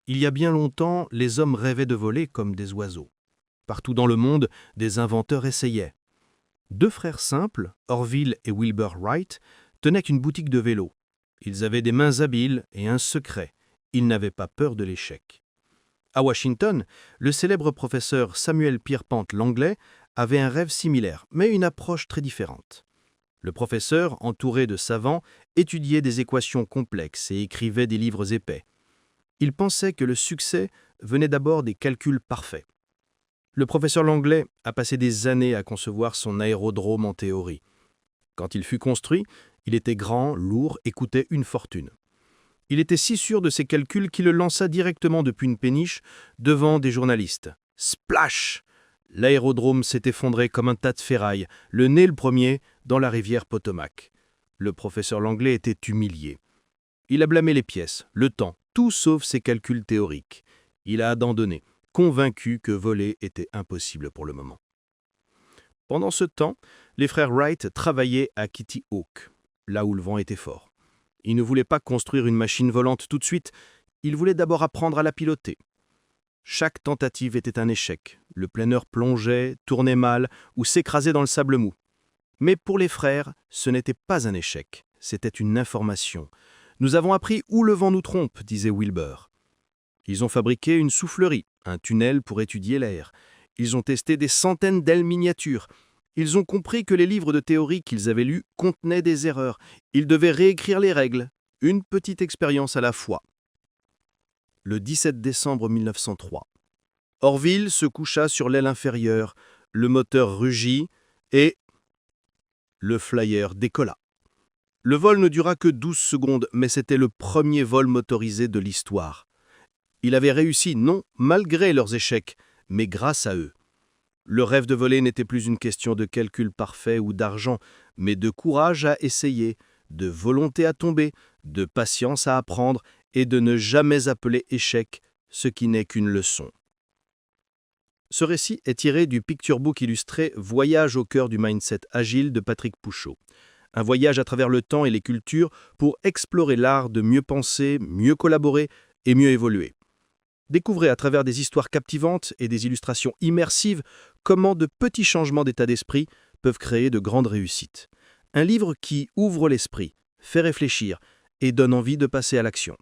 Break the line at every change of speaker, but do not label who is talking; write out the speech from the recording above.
Il y a bien longtemps, les hommes rêvaient de voler comme des oiseaux. Partout dans le monde, des inventeurs essayaient. Deux frères simples, Orville et Wilbur Wright, tenaient une boutique de vélos. Ils avaient des mains habiles et un secret. Ils n'avaient pas peur de l'échec. À Washington, le célèbre professeur Samuel Pierpont Langley avait un rêve similaire, mais une approche très différente. Le professeur, entouré de savants, étudiait des équations complexes et écrivait des livres épais. Il pensait que le succès venait d'abord des calculs parfaits. Le professeur Langley a passé des années à concevoir son aérodrome en théorie. Quand il fut construit, il était grand, lourd et coûtait une fortune. Il était si sûr de ses calculs qu'il le lança directement depuis une péniche devant des journalistes. Splash! L'aérodrome s'est effondré comme un tas de ferraille, le nez le premier, dans la rivière Potomac. Le professeur Langley était humilié. Il a blâmé les pièces, le temps, tout sauf ses calculs théoriques. Il a abandonné, convaincu que voler était impossible pour le moment. Pendant ce temps, les frères Wright travaillaient à Kitty Hawk, là où le vent était fort. Ils ne voulaient pas construire une machine volante tout de suite, ils voulaient d'abord apprendre à la piloter. Chaque tentative était un échec. Le planeur plongeait, tournait mal ou s'écrasait dans le sable mou. Mais pour les frères, ce n'était pas un échec, c'était une information. « Nous avons appris où le vent nous trompe », disait Wilbur. Ils ont fabriqué une soufflerie, un tunnel pour étudier l'air. Ils ont testé des centaines d'ailes miniatures. Ils ont compris que les livres de théorie qu'ils avaient lus contenaient des erreurs. Ils devaient réécrire les règles, une petite expérience à la fois. Le 17 décembre 1903. Orville se coucha sur l'aile inférieure, le moteur rugit et le flyer décolla. Le vol ne dura que 12 secondes, mais c'était le premier vol motorisé de l'histoire. Il avait réussi, non malgré leurs échecs, mais grâce à eux. Le rêve de voler n'était plus une question de calcul parfait ou d'argent, mais de courage à essayer, de volonté à tomber, de patience à apprendre et de ne jamais appeler échec ce qui n'est qu'une leçon. Ce récit est tiré du picture book illustré « Voyage au cœur du mindset agile » de Patrick Pouchot. Un voyage à travers le temps et les cultures pour explorer l'art de mieux penser, mieux collaborer et mieux évoluer. Découvrez à travers des histoires captivantes et des illustrations immersives comment de petits changements d'état d'esprit peuvent créer de grandes réussites. Un livre qui ouvre l'esprit, fait réfléchir et donne envie de passer à l'action.